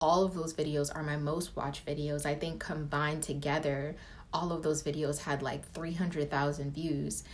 all of those videos are my most watched videos. I think combined together, all of those videos had like 300,000 views.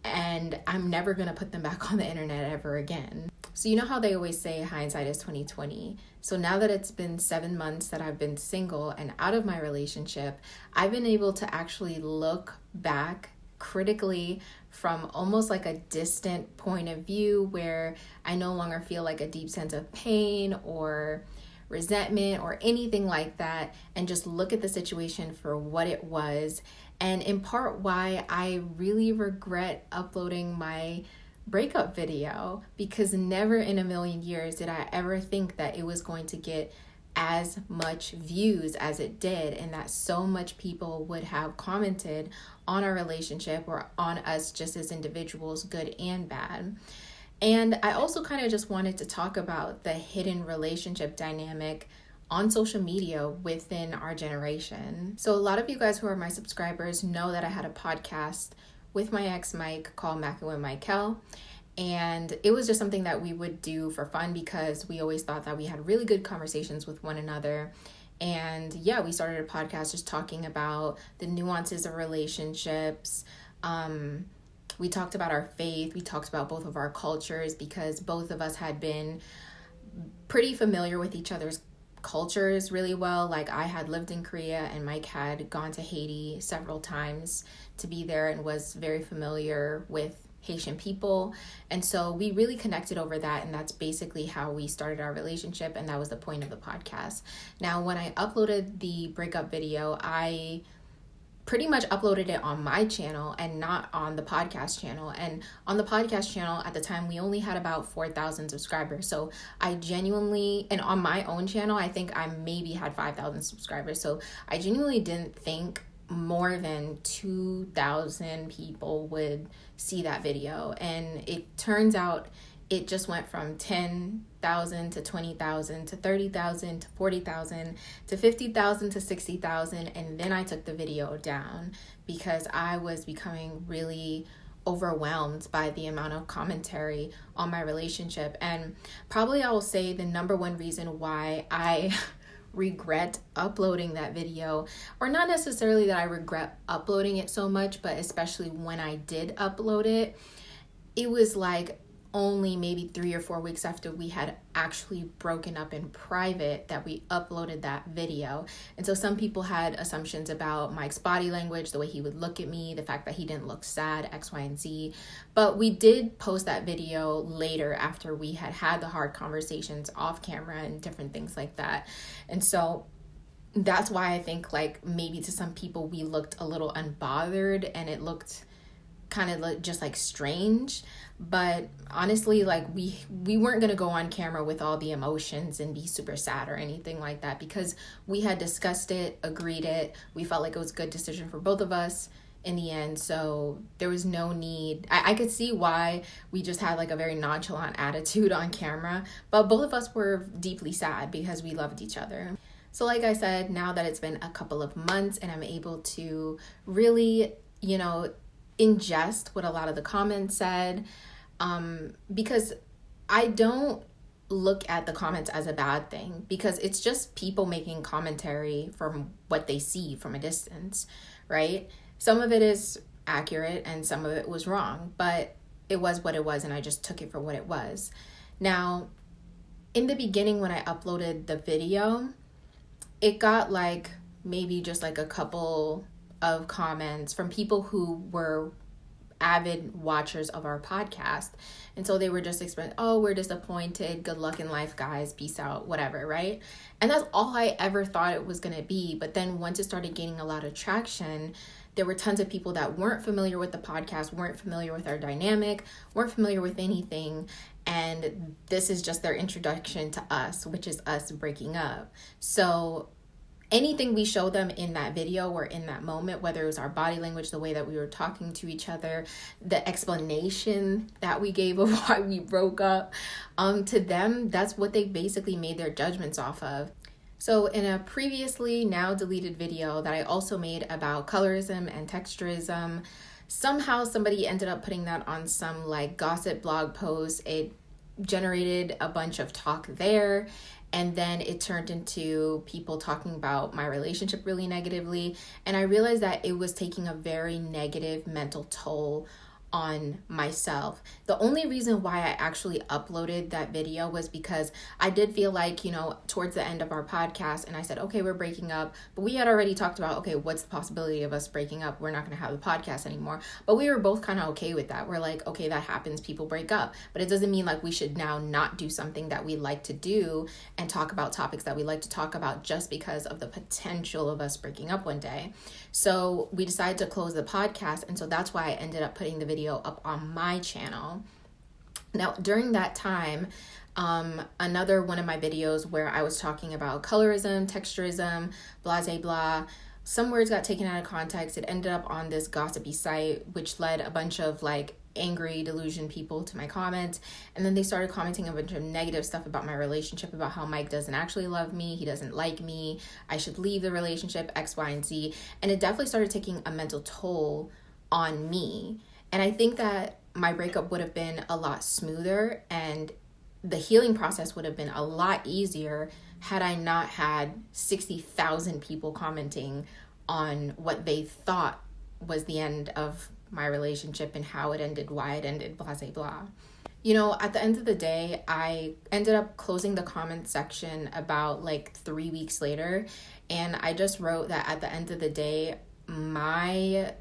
And I'm never gonna put them back on the internet ever again. So you know how they always say hindsight is 2020. So now that it's been 7 months that I've been single and out of my relationship, I've been able to actually look back critically from almost like a distant point of view where I no longer feel like a deep sense of pain or resentment or anything like that, and just look at the situation for what it was. And in part why I really regret uploading my breakup video, because never in a million years did I ever think that it was going to get as much views as it did, and that so much people would have commented on our relationship or on us just as individuals, good and bad. And I also kind of just wanted to talk about the hidden relationship dynamic on social media within our generation. So a lot of you guys who are my subscribers know that I had a podcast with my ex Mike called Mackin with Michael. And it was just something that we would do for fun because we always thought that we had really good conversations with one another. And yeah, we started a podcast just talking about the nuances of relationships. We talked about our faith. We talked about both of our cultures because both of us had been pretty familiar with each other's cultures really well. Like I had lived in Korea and Mike had gone to Haiti several times to be there and was very familiar with Haitian people. And so we really connected over that. And that's basically how we started our relationship. And that was the point of the podcast. Now, when I uploaded the breakup video, I pretty much uploaded it on my channel and not on the podcast channel. And on the podcast channel at the time, we only had about 4,000 subscribers. So I genuinely, and on my own channel, I think I maybe had 5,000 subscribers. So I genuinely didn't think more than 2,000 people would see that video. And it turns out it just went from 10,000 to 20,000 to 30,000 to 40,000 to 50,000 to 60,000. And then I took the video down because I was becoming really overwhelmed by the amount of commentary on my relationship. And probably I will say the number one reason why I regret uploading that video, or not necessarily that I regret uploading it so much, but especially when I did upload it, it was like only maybe 3 or 4 weeks after we had actually broken up in private that we uploaded that video. And so some people had assumptions about Mike's body language, the way he would look at me, the fact that he didn't look sad, X, Y, and Z. But we did post that video later after we had had the hard conversations off camera and different things like that. And so that's why I think like maybe to some people we looked a little unbothered and it looked kind of just like strange. But honestly, like we weren't going to go on camera with all the emotions and be super sad or anything like that, because we had discussed it, agreed it. We felt like it was a good decision for both of us in the end. So there was no need. I could see why we just had like a very nonchalant attitude on camera, but both of us were deeply sad because we loved each other. So like I said, now that it's been a couple of months and I'm able to really, ingest what a lot of the comments said, because I don't look at the comments as a bad thing, because it's just people making commentary from what they see from a distance, right? Some of it is accurate and some of it was wrong, but it was what it was and I just took it for what it was. Now, in the beginning when I uploaded the video, it got like maybe just like a couple of comments from people who were avid watchers of our podcast. And so they were just expressing, oh, we're disappointed. Good luck in life, guys. Peace out, whatever, right? And that's all I ever thought it was going to be. But then once it started gaining a lot of traction, there were tons of people that weren't familiar with the podcast, weren't familiar with our dynamic, weren't familiar with anything. And this is just their introduction to us, which is us breaking up. So anything we show them in that video or in that moment, whether it was our body language, the way that we were talking to each other, the explanation that we gave of why we broke up, to them, that's what they basically made their judgments off of. So in a previously now deleted video that I also made about colorism and texturism, somehow somebody ended up putting that on some like gossip blog post. It generated a bunch of talk there. And then it turned into people talking about my relationship really negatively. And I realized that it was taking a very negative mental toll on myself. The only reason why I actually uploaded that video was because I did feel like, towards the end of our podcast, and I said, okay, we're breaking up, but we had already talked about, okay, what's the possibility of us breaking up? We're not going to have the podcast anymore. But we were both kind of okay with that. We're like, okay, that happens. People break up, but it doesn't mean like we should now not do something that we like to do and talk about topics that we like to talk about just because of the potential of us breaking up one day. So we decided to close the podcast. And so that's why I ended up putting the video up on my channel. Now, during that time, another one of my videos where I was talking about colorism, texturism, blah, blah, blah, some words got taken out of context. It ended up on this gossipy site, which led a bunch of like angry delusion people to my comments. And then they started commenting a bunch of negative stuff about my relationship, about how Mike doesn't actually love me. He doesn't like me. I should leave the relationship, X, Y, and Z. And it definitely started taking a mental toll on me. And I think that my breakup would have been a lot smoother and the healing process would have been a lot easier had I not had 60,000 people commenting on what they thought was the end of my relationship and how it ended, why it ended, blah, blah, blah. At the end of the day, I ended up closing the comment section about like 3 weeks later. And I just wrote that at the end of the day, my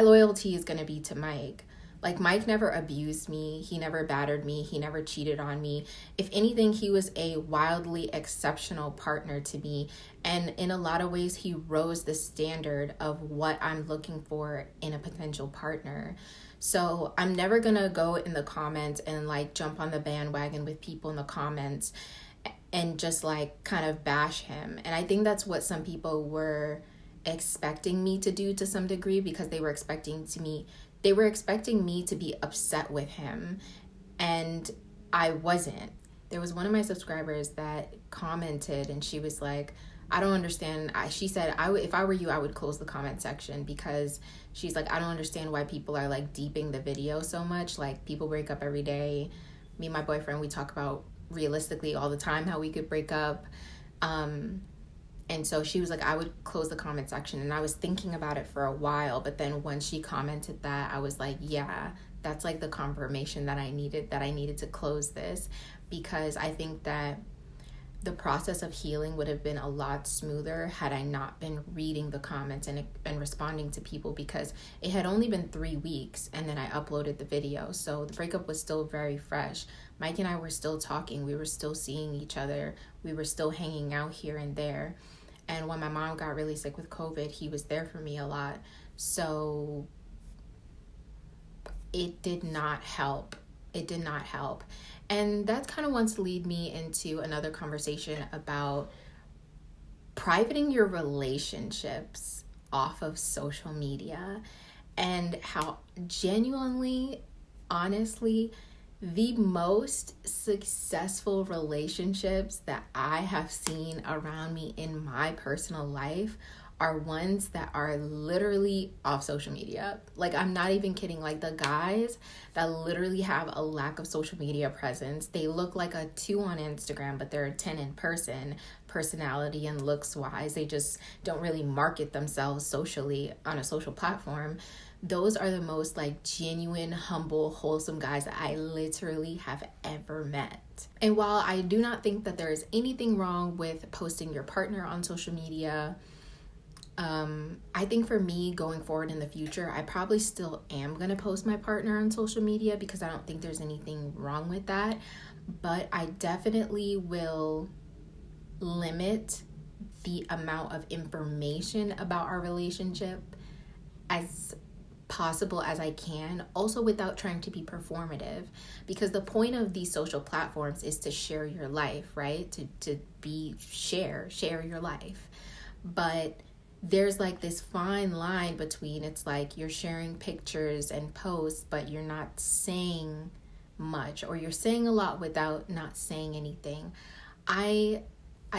loyalty is going to be to Mike. Like, Mike never abused me. He never battered me. He never cheated on me. If anything, he was a wildly exceptional partner to me. And in a lot of ways, he rose the standard of what I'm looking for in a potential partner. So I'm never going to go in the comments and like jump on the bandwagon with people in the comments and just like kind of bash him. And I think that's what some people were expecting me to do to some degree, because they were expecting me to be upset with him, and I wasn't. There was one of my subscribers that commented and she was like, I don't understand. She said, if I were you, I would close the comment section, because she's like, I don't understand why people are like deeping the video so much. Like, people break up every day. Me and my boyfriend, we talk about realistically all the time how we could break up. And so she was like, I would close the comment section. And I was thinking about it for a while. But then when she commented that, I was like, yeah, that's like the confirmation that I needed to close this. Because I think that the process of healing would have been a lot smoother had I not been reading the comments and responding to people, because it had only been 3 weeks and then I uploaded the video. So the breakup was still very fresh. Mike and I were still talking. We were still seeing each other. We were still hanging out here and there. And when my mom got really sick with COVID, he was there for me a lot. So it did not help. And that kind of wants to lead me into another conversation about privating your relationships off of social media, and how genuinely, honestly, the most successful relationships that I have seen around me in my personal life are ones that are literally off social media. Like, I'm not even kidding. Like, the guys that literally have a lack of social media presence, they look like a 2 on Instagram, but they're a 10 in person, personality and looks wise. They just don't really market themselves socially on a social platform. Those are the most like genuine, humble, wholesome guys that I literally have ever met. And while I do not think that there is anything wrong with posting your partner on social media, I think for me going forward in the future, I probably still am going to post my partner on social media, because I don't think there's anything wrong with that. But I definitely will limit the amount of information about our relationship as possible as I can, also without trying to be performative, because the point of these social platforms is to share your life, right? To share your life. But there's like this fine line between, it's like you're sharing pictures and posts, but you're not saying much, or you're saying a lot without not saying anything. I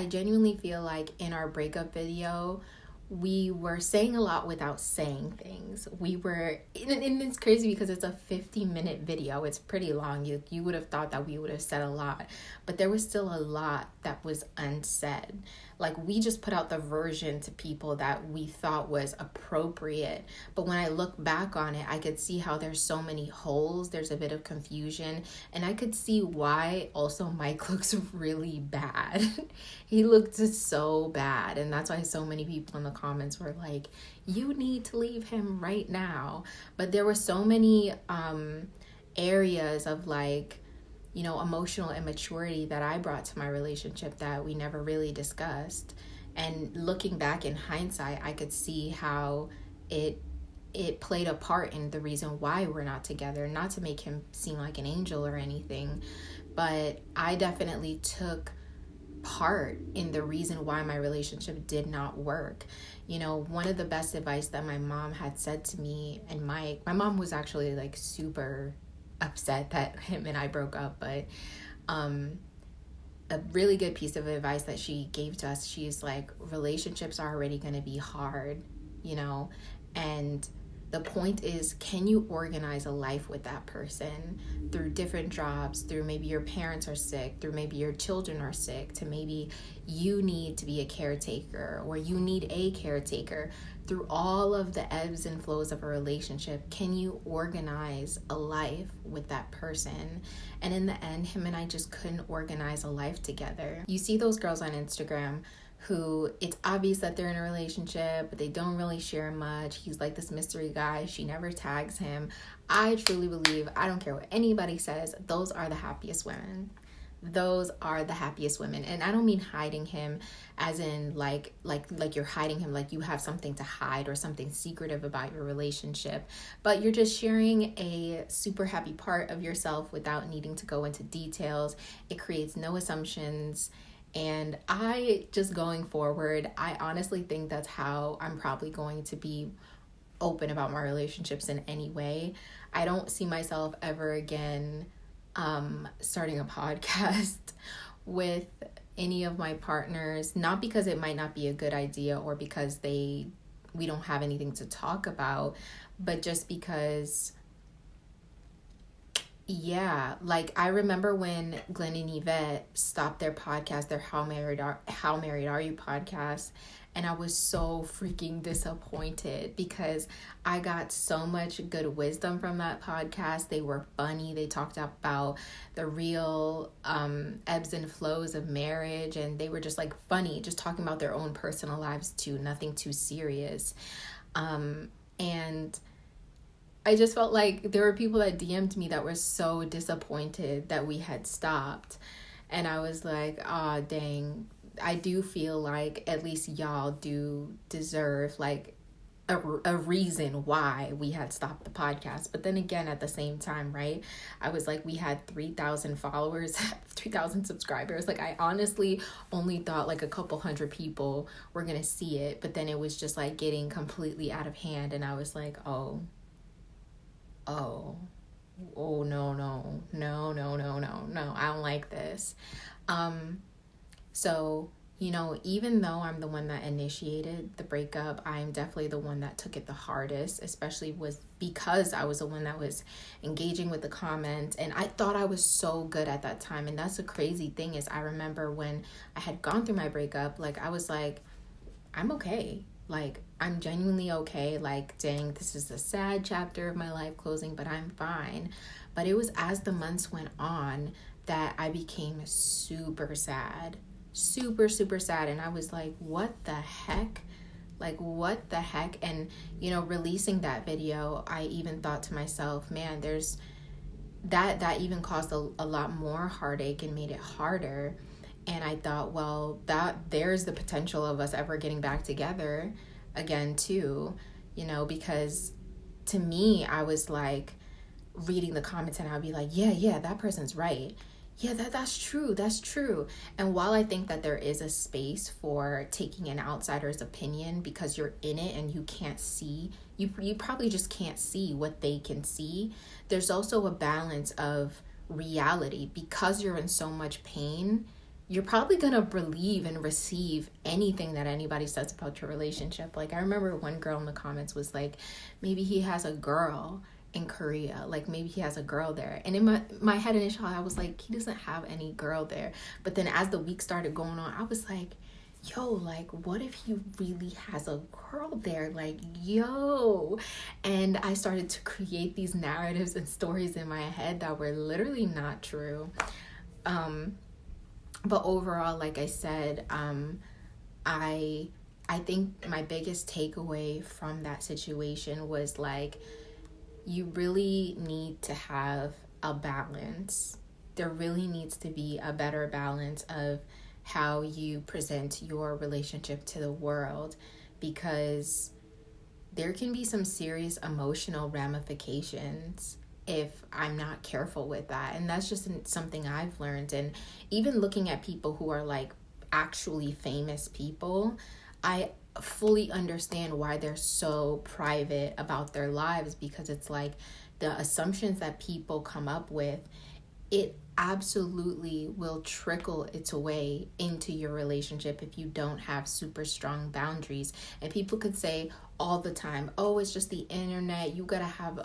genuinely feel like in our breakup video, we were saying a lot without saying things. And it's crazy because it's a 50-minute video. It's pretty long. You would have thought that we would have said a lot, but there was still a lot that was unsaid. Like, we just put out the version to people that we thought was appropriate. But when I look back on it, I could see how there's so many holes. There's a bit of confusion. And I could see why also Mike looks really bad. He looked so bad. And that's why so many people in the comments were like, you need to leave him right now. But there were so many areas of like, you know, emotional immaturity that I brought to my relationship that we never really discussed. And looking back in hindsight, I could see how it played a part in the reason why we're not together. Not to make him seem like an angel or anything, but I definitely took part in the reason why my relationship did not work. You know, one of the best advice that my mom had said to me and my mom was actually like super upset that him and I broke up, but a really good piece of advice that she gave to us, she's like, relationships are already going to be hard, you know, and the point is, can you organize a life with that person through different jobs, through maybe your parents are sick, through maybe your children are sick, to maybe you need to be a caretaker or you need a caretaker. Through all of the ebbs and flows of a relationship, can you organize a life with that person? And in the end, him and I just couldn't organize a life together. You see those girls on Instagram who it's obvious that they're in a relationship, but they don't really share much. He's like this mystery guy. She never tags him. I truly believe, I don't care what anybody says, those are the happiest women. Those are the happiest women. And I don't mean hiding him as in like you're hiding him, like you have something to hide or something secretive about your relationship, but you're just sharing a super happy part of yourself without needing to go into details. It creates no assumptions. And going forward, I honestly think that's how I'm probably going to be open about my relationships in any way. I don't see myself ever again starting a podcast with any of my partners, not because it might not be a good idea or because we don't have anything to talk about, but just because, yeah, like I remember when Glenn and Yvette stopped their podcast, their How Married Are You podcast, and I was so freaking disappointed because I got so much good wisdom from that podcast. They were funny. They talked about the real ebbs and flows of marriage, and they were just like funny, just talking about their own personal lives too, nothing too serious. And I just felt like there were people that DM'd me that were so disappointed that we had stopped. And I was like, oh, dang. I do feel like at least y'all do deserve like a reason why we had stopped the podcast. But then again, at the same time, right, I was like, we had 3,000 followers, 3,000 subscribers. Like, I honestly only thought like a couple hundred people were gonna see it, but then it was just like getting completely out of hand. And I was like, oh no, I don't like this. So, you know, even though I'm the one that initiated the breakup, I'm definitely the one that took it the hardest, especially because I was the one that was engaging with the comments, and I thought I was so good at that time. And that's the crazy thing is I remember when I had gone through my breakup, like I was like, I'm okay. Like, I'm genuinely okay. Like, dang, this is a sad chapter of my life closing, but I'm fine. But it was as the months went on that I became super sad. Super sad. And I was like, what the heck? Like, what the heck? And, you know, releasing that video, I even thought to myself, man, there's that even caused a lot more heartache and made it harder. And I thought, well, there's the potential of us ever getting back together again too, you know, because to me, I was like reading the comments and I'd be like, yeah, that person's right. Yeah, that's true. And while I think that there is a space for taking an outsider's opinion because you're in it and you can't see, you probably just can't see what they can see, there's also a balance of reality because you're in so much pain. you're probably going to believe and receive anything that anybody says about your relationship. Like, I remember one girl in the comments was like, maybe he has a girl in Korea, like maybe he has a girl there. And in my head initially, I was like, he doesn't have any girl there. But then as the week started going on, I was like, yo, like, what if he really has a girl there? Like, yo. And I started to create these narratives and stories in my head that were literally not true. But overall, like I said, I think my biggest takeaway from that situation was like, you really need to have a balance. There really needs to be a better balance of how you present your relationship to the world, because there can be some serious emotional ramifications if I'm not careful with that. And that's just something I've learned. And even looking at people who are like actually famous people, I fully understand why they're so private about their lives, because it's like the assumptions that people come up with, it absolutely will trickle its way into your relationship if you don't have super strong boundaries. And people could say all the time, oh, it's just the internet, you gotta have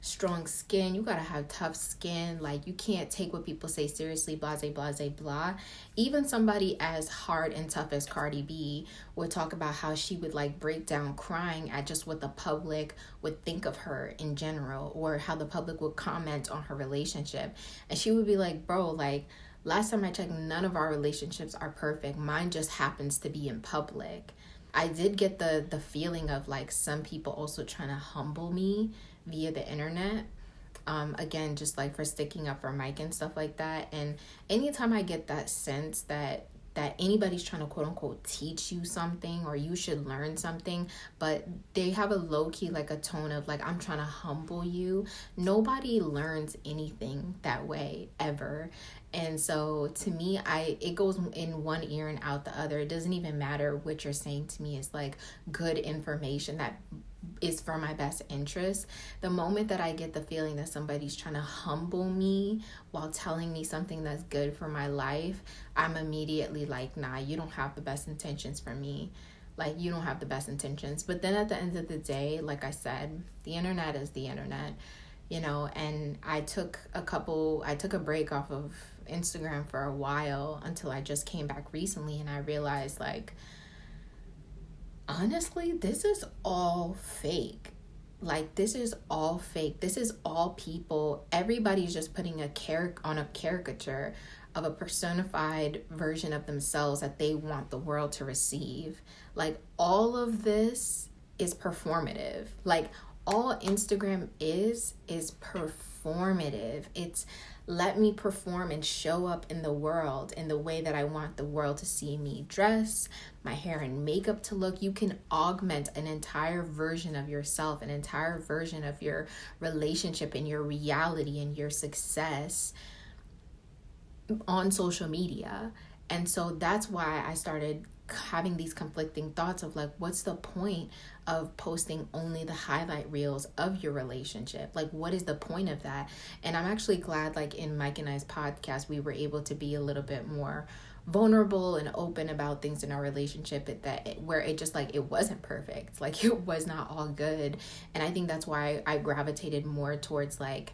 strong skin, you gotta have tough skin, like you can't take what people say seriously, blah blah blah blah. Even somebody as hard and tough as Cardi B would talk about how she would like break down crying at just what the public would think of her in general, or how the public would comment on her relationship. And she would be like, bro, like, last time I checked, none of our relationships are perfect. Mine just happens to be in public. I did get the feeling of like some people also trying to humble me via the internet. Again, just like for sticking up for Mike and stuff like that. And anytime I get that sense that anybody's trying to quote unquote teach you something, or you should learn something, but they have a low key, like a tone of like, I'm trying to humble you. Nobody learns anything that way ever. And so to me, it goes in one ear and out the other. It doesn't even matter what you're saying to me. It's like good information that is for my best interest. The moment that I get the feeling that somebody's trying to humble me while telling me something that's good for my life, I'm immediately like, nah, you don't have the best intentions for me. Like, you don't have the best intentions. But then at the end of the day, like I said, the internet is the internet, you know. And I took a break off of Instagram for a while until I just came back recently, and I realized, like, honestly, this is all fake. Like, this is all fake. This is all people. Everybody's just putting a caricature of a personified version of themselves that they want the world to receive. Like, all of this is performative. Like, all Instagram is performative. It's let me perform and show up in the world in the way that I want the world to see me dress, my hair and makeup to look. You can augment an entire version of yourself, an entire version of your relationship and your reality and your success on social media. And so that's why I started having these conflicting thoughts of like, what's the point of posting only the highlight reels of your relationship? Like, what is the point of that? And I'm actually glad, like, in Mike and I's podcast, we were able to be a little bit more vulnerable and open about things in our relationship, where it just, like, it wasn't perfect. Like, it was not all good. And I think that's why I gravitated more towards like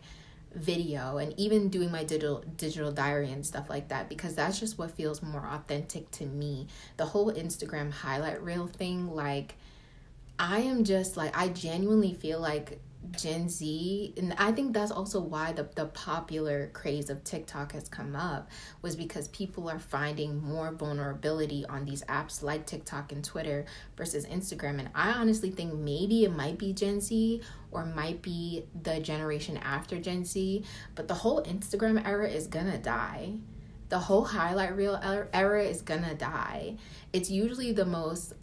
video and even doing my digital diary and stuff like that, because that's just what feels more authentic to me. The whole Instagram highlight reel thing, like, I am just like, I genuinely feel like Gen Z, and I think that's also why the popular craze of TikTok has come up, was because people are finding more vulnerability on these apps like TikTok and Twitter versus Instagram. And I honestly think maybe it might be Gen Z, or might be the generation after Gen Z, but the whole Instagram era is gonna die. The whole highlight reel era is gonna die. It's usually the most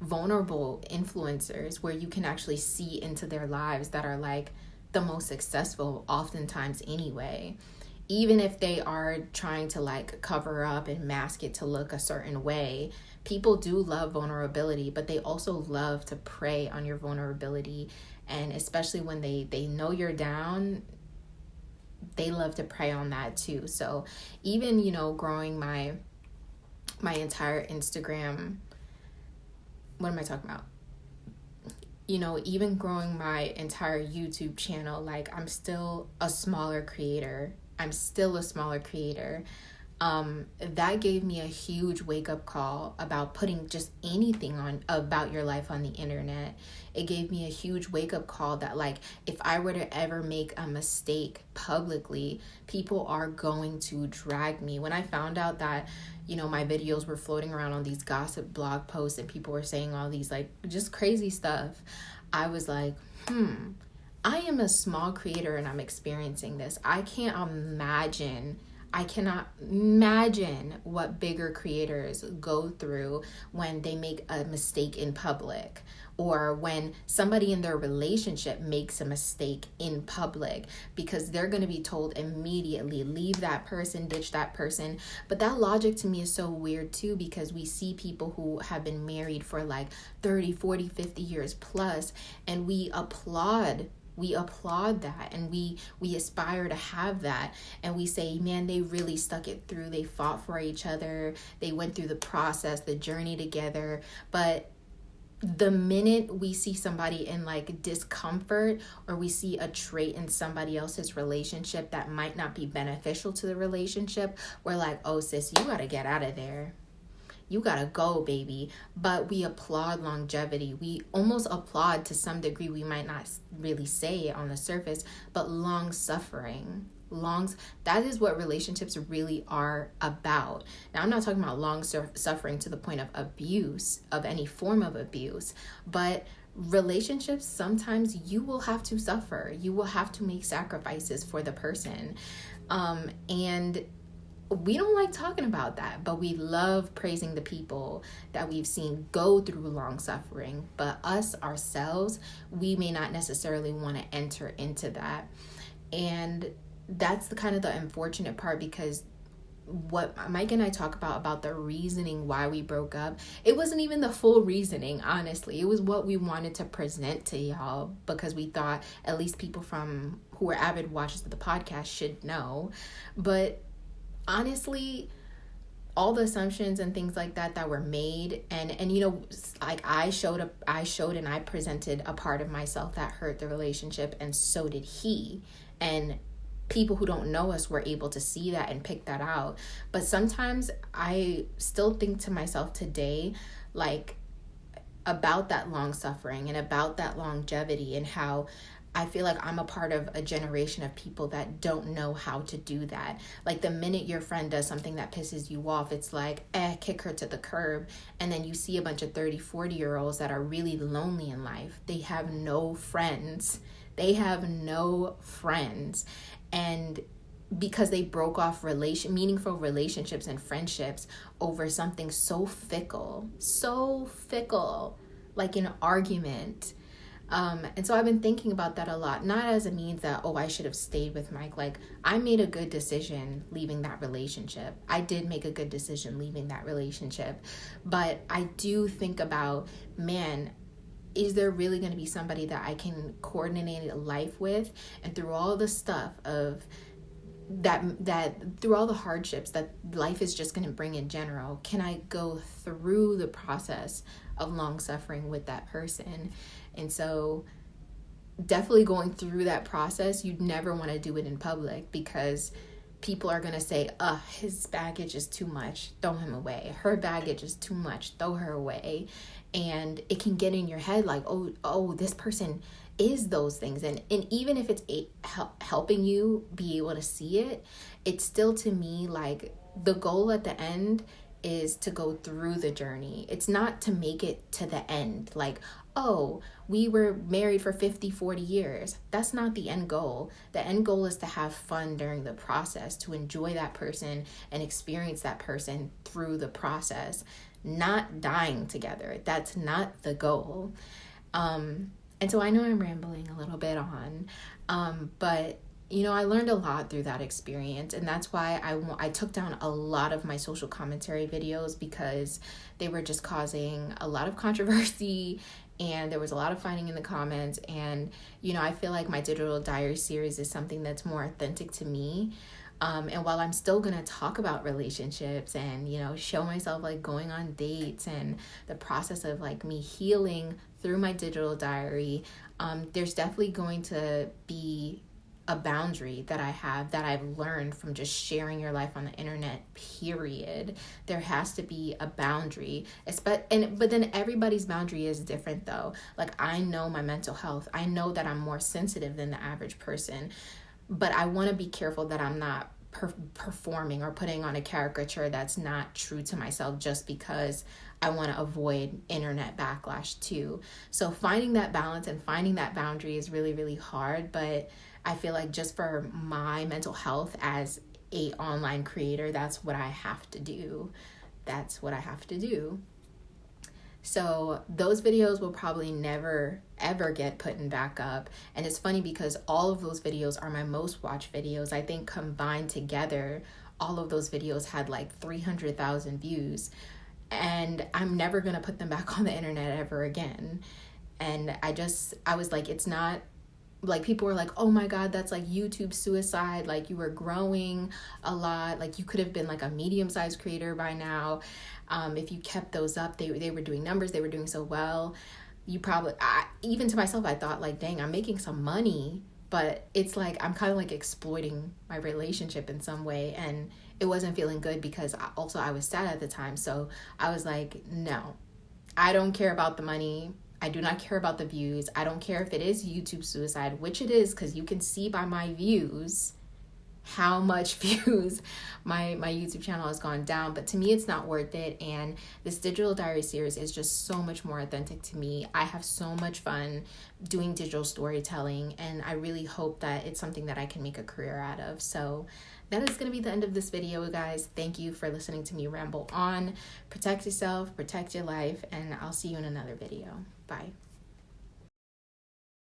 vulnerable influencers where you can actually see into their lives that are like the most successful oftentimes anyway. Even if they are trying to like cover up and mask it to look a certain way, people do love vulnerability, but they also love to prey on your vulnerability. And especially when they know you're down, they love to prey on that too. So even, you know, growing my entire Instagram, what am I talking about? You know, even growing my entire YouTube channel, like I'm still a smaller creator. That gave me a huge wake-up call about putting just anything on about your life on the internet. It gave me a huge wake-up call that, like, if I were to ever make a mistake publicly, people are going to drag me. When I found out that, you know, my videos were floating around on these gossip blog posts and people were saying all these, like, just crazy stuff, I was like, I am a small creator and I'm experiencing this. I cannot imagine what bigger creators go through when they make a mistake in public, or when somebody in their relationship makes a mistake in public, because they're going to be told immediately, leave that person, ditch that person. But that logic to me is so weird too, because we see people who have been married for like 30, 40, 50 years plus, and we applaud that, and we aspire to have that, and we say, man, they really stuck it through. They fought for each other. They went through the process, the journey together. But the minute we see somebody in like discomfort, or we see a trait in somebody else's relationship that might not be beneficial to the relationship, we're like, oh sis, you gotta get out of there. You gotta go, baby. But we applaud longevity. We almost applaud, to some degree, we might not really say it on the surface, but long suffering. That is what relationships really are about. Now, I'm not talking about long suffering to the point of abuse, of any form of abuse, but relationships, sometimes you will have to suffer. You will have to make sacrifices for the person. And we don't like talking about that, but we love praising the people that we've seen go through long suffering. But us, ourselves, we may not necessarily want to enter into that. And that's the kind of the unfortunate part, because what Mike and I talk about the reasoning why we broke up, it wasn't even the full reasoning, honestly. It was what we wanted to present to y'all, because we thought at least people who are avid watchers of the podcast should know. But honestly, all the assumptions and things like that were made, and you know, like I showed and I presented a part of myself that hurt the relationship, and so did he. And people who don't know us were able to see that and pick that out. But sometimes I still think to myself today, like, about that long suffering and about that longevity, and how I feel like I'm a part of a generation of people that don't know how to do that. Like, the minute your friend does something that pisses you off, it's like, kick her to the curb. And then you see a bunch of 30, 40-year-olds that are really lonely in life. They have no friends. And because they broke off meaningful relationships and friendships over something so fickle, like an argument. And so I've been thinking about that a lot, not as a means that, I should have stayed with Mike. Like, I made a good decision leaving that relationship. I did make a good decision leaving that relationship. But I do think about, man, is there really going to be somebody that I can coordinate a life with? And through all the stuff of that through all the hardships that life is just going to bring in general, can I go through the process of long suffering with that person? And so definitely going through that process, you'd never want to do it in public, because people are going to say, his baggage is too much, throw him away. Her baggage is too much, throw her away. And it can get in your head like, this person is those things. And even if it's helping you be able to see it, it's still, to me, like, the goal at the end is to go through the journey. It's not to make it to the end. Like, we were married for 50, 40 years. That's not the end goal. The end goal is to have fun during the process, to enjoy that person and experience that person through the process, not dying together. That's not the goal. And so I know I'm rambling a little bit on, but you know, I learned a lot through that experience, and that's why I took down a lot of my social commentary videos, because they were just causing a lot of controversy and there was a lot of fighting in the comments. And, you know, I feel like my digital diary series is something that's more authentic to me. And while I'm still going to talk about relationships and, you know, show myself like going on dates and the process of like me healing through my digital diary, there's definitely going to be a boundary that I have that I've learned from just sharing your life on the internet, period. There has to be a boundary. But then everybody's boundary is different though. Like, I know my mental health. I know that I'm more sensitive than the average person, but I want to be careful that I'm not performing or putting on a caricature that's not true to myself just because I want to avoid internet backlash too. So finding that balance and finding that boundary is really, really hard, but I feel like just for my mental health as a online creator, that's what I have to do. That's what I have to do. So those videos will probably never, ever get put in back up. And it's funny because all of those videos are my most watched videos. I think combined together, all of those videos had like 300,000 views. And I'm never going to put them back on the internet ever again. And I was like, it's not, like, people were like, oh my God, that's like YouTube suicide. Like, you were growing a lot. Like, you could have been like a medium-sized creator by now. If you kept those up, they were doing numbers. They were doing so well. Even to myself, I thought like, dang, I'm making some money. But it's like, I'm kind of like exploiting my relationship in some way. And it wasn't feeling good because I was sad at the time. So I was like, no, I don't care about the money. I do not care about the views. I don't care if it is YouTube suicide, which it is, because you can see by my views how much views my YouTube channel has gone down. But to me, it's not worth it. And this digital diary series is just so much more authentic to me. I have so much fun doing digital storytelling, and I really hope that it's something that I can make a career out of. So that is going to be the end of this video, guys. Thank you for listening to me ramble on. Protect yourself, protect your life, and I'll see you in another video. Bye.